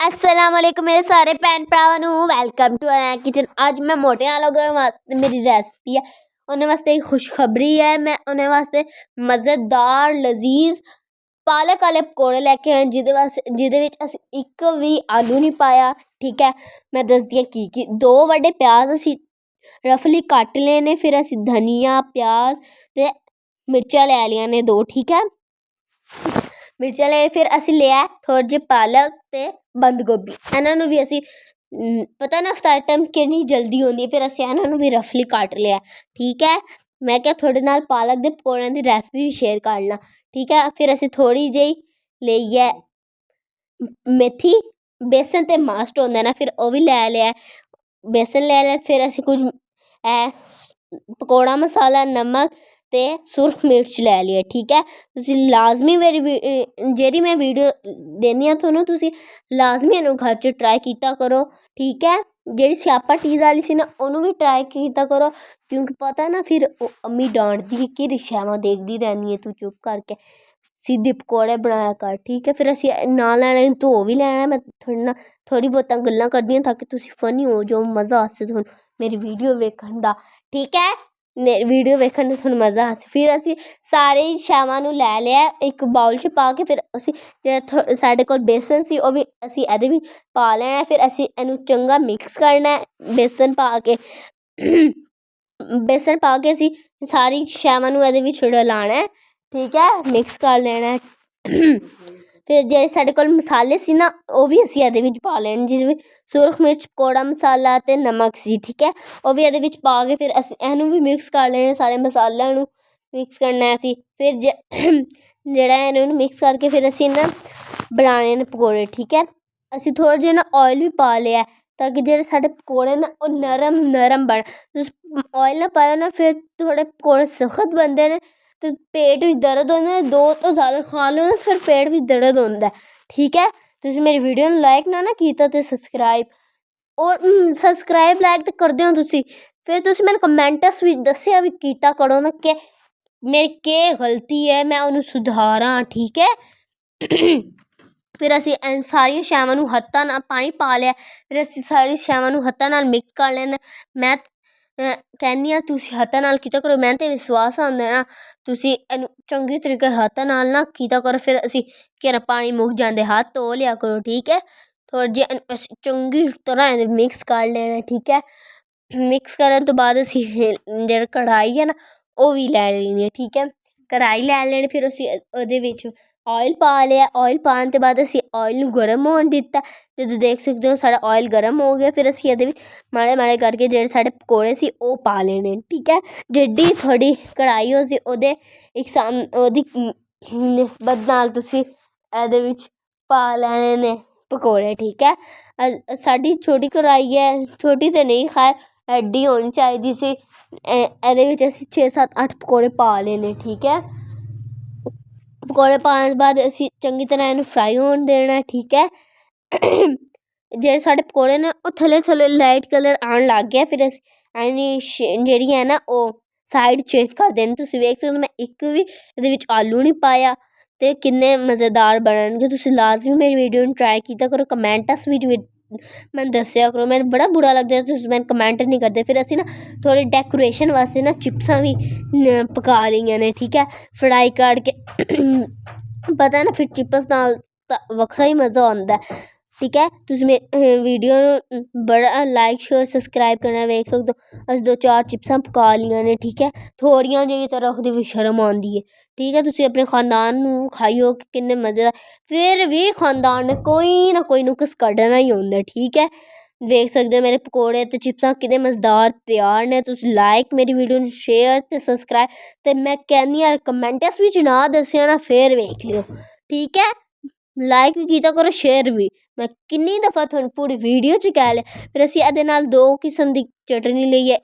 असलामुअलैकुम मेरे सारे भैन भरावां नूं वेलकम टू अवर किचन। अज मैं मोटियां लोगों वास्ते मेरी रेसिपी है, उन्हें वास्ते एक खुशखबरी है। मैं उन्हें वास्ते मज़ेदार लजीज पालक वाले पकौड़े लैके आए जिहदे विच असीं एक भी आलू नहीं पाया। ठीक है, मैं दसदी आं की 2 वड्डे प्याज असीं रफली कट लेने, फिर असीं धनिया प्याज ते मिर्चां लै लियां ने 2। ठीक है, मिर्चां ले फिर असीं लिया थोड़े जे पालक ते बंद गोभी। इन्हां नूं भी असीं पता नाश्ता टाइम कितनी जल्दी होंदी है, फिर असीं इन्हां नूं भी रफली कट लिया। ठीक है, मैं क्या थोड़े नाल पालक दे पकौड़ियां दी रेसिपी भी शेयर कर ला। ठीक है, फिर असीं थोड़ी जेही लेइयै मेथी बेसन ते मस्ट होंदा ना, फिर ओह भी लै लिया। बेसन लै लिया, फिर असीं कुछ पकौड़ा मसाला नमक ते सुरख मिर्च लै लिया। ठीक है, तुसीं लाजमी मेरी जेह्ड़ी मैं वीडियो दिन्नी आं तुहानूं तुसीं लाजमी इहनूं घर च ट्राई कीता करो। ठीक है, जेह्ड़ी स्यापा चीज़ आह्ली सी ना ओनू भी ट्राई कीता करो, क्योंकि पता ना फिर अम्मी डांटदी कि रिशामा देखदी रैह्नी है तू चुप करके सीधे पकौड़े बनाया कर। ठीक है, फिर असीं नाल धो भी लैना। मैं थोड़ी बहुतां गल्लां करदी आं ताकि तुसीं फनी हो जाओ, मज़ा आसे तुहानूं मेरी वीडियो वेखण दा। ठीक है, मेरी वीडियो वेखण दा तुहानूं मज़ा आसे। फिर असीं सारे शैवां नूं लै लिया एक बाउल च पा के, फिर असीं जेह्ड़ा साढ़े कोल बेसन सी ओह भी असीं एह्दे विच पा लैना। फिर असीं इहनूं चंगा मिक्स करना है बेसन पा के। बेसन पा के असीं सारी शैवां नूं एह्दे विच रलाना है। ठीक है, मिक्स कर लेना है। फिर जेह्ड़े साढ़े कोल मसाले सी ना ओह भी असीं एह्दे विच पा लैने, जिहदे विच सुरख मिर्च पकौड़ा मसाला ते नमक सी। ठीक है, ओह भी एह्दे विच पा के फिर असीं इहनूं भी मिक्स कर लैना, सारे मसालिआं नूं मिक्स करना है असीं। फिर जेह्ड़ा इहनूं मिक्स करके फिर असीं ना बनाने न पकौड़े। ठीक है, असीं थोड़ा जिहा ना ऑयल भी पा लिया ताकि जेह्ड़े साढ़े पकौड़े ना ओह् नरम बन। तुस ऑयल ना पाएओ ना फिर थोड़े पकौड़े सख्त बनदे न ते पेट बिच दर्द होंदा, 2 तो ज़्यादा खा लो ना फिर पेट बिच दर्द होंदा है। ठीक है, तुसीं मेरी वीडियो नूं लाइक ना कीता ते सब्सक्राइब लाइक ते करदे हो तुसीं, फिर तुसीं मैनूं कमैंट्स विच दस्सेआ भी कीता करो ना कि मेरी केह् गलती है, मैं उन्नूं सुधारां। ठीक है, फिर असीं सारियां शैवां नूं हत्थां नाल पानी पा लिया, फिर असीं सारी शैवां नूं हत्थां नाल मिक्स कर लैना। मैं कहनी आं तुसीं हत्थां नाल कीता करो, मैनूं ते विश्वास आंदा ना तुसीं इहनूं चंगी तरीके हत्थां नाल ना कीता करो। फिर असीं घेरा पानी मुक जांदे हत्थ धो लिया करो। ठीक है, थोड़ा जिहा असीं चंगी तरह मिक्स कर लैना। ठीक है, मिक्स करन तो बाद असीं जेह्ड़ी कढ़ाई है ना ओह भी लै लैनी है। ठीक है, कढ़ाई लै लैनी, फिर असीं ओह्दे विच ऑयल पा लिया। ऑयल पाने ते बाद असीं ऑयल नूं गर्म होन दित्ता। जदों देख सकदे हो साढ़ा ऑयल गर्म हो गया, फिर असीं एह्दे विच माड़े माड़े करके जेह्ड़े साढ़े पकौड़े सी ओह् पा लैने। ठीक है, जेड्डी थोड़ी कढ़ाई होसी ओह्दे ओह्दी निस्बत नाल तुसीं एह्दे विच पा लैने ने पकौड़े। ठीक है, साडी छोटी कढ़ाई है, छोटी ते नेईं खैर एड्डी होनी चाहिदी सी। एह्दे विच असीं 6 7 8 पकौड़े पा लैने। ठीक है, पकौड़े पाने दे बाद असीं चंगी तरह इहनूं फ्राई होन देना। ठीक है, जेह्ड़े साढ़े पकौड़े न ओह् थल्ले थल्ले लाइट कलर आन लग गया, फिर असीं जेह्ड़ी है ना ओह् साइड चेंज कर देनी। तुसीं वेख सकदे मैं इक भी एह्दे विच आलू नहीं पाया ते किन्ने मज़ेदार बननगे। तुसीं लाजमी मेरी वीडियो नूं ट्राई कीता करो, कमैंट्स विच मैनूं दस्सेआ करो। मैनूं बड़ा बुरा लगदा तुसीं मैनूं कमैंट नहीं करदे। फिर असीं ना थोड़ी डेकोरेशन वास्ते ना चिप्सां भी पका लेइयां ने। ठीक है, फ्राई करके पता ना फिर चिप्स नाल वक्खरा ही मज़ा आंदा है। ठीक है, तुसीं मेरी वीडियो नूं बड़ा लाइक शेयर सब्सक्राइब करना वेख सकदे हो। असीं 2 4 चिप्सां पका लियां ने। ठीक है, थोड़ियां जेहियां ते रखदे बी शर्म आंदी है। ठीक है, तुसीं अपने खानदान नूं खाइयो कि किन्ने मज़े दा, फिर भी खानदान ने कोई ना कोई नुक्स कड्ढना ही होंदा। ठीक है, वेख सकदे हो मेरे पकौड़े ते चिप्सां किन्ने मज़ेदार त्यार ने। तुसीं लाइक मेरी वीडियो नूं शेयर ते सब्सक्राइब ते मैं कहनी आं कमैंट्स विच ना दस्सेआ ना फिर वेख लियो। ठीक है, लाइक भी कीता करो, शेयर भी। मैं किन्नी दफ़ा तुहानूं पूरी वीडियो च कह लिया। फिर असीं एह्दे नाल 2 किस्म दी चटनी लेइयै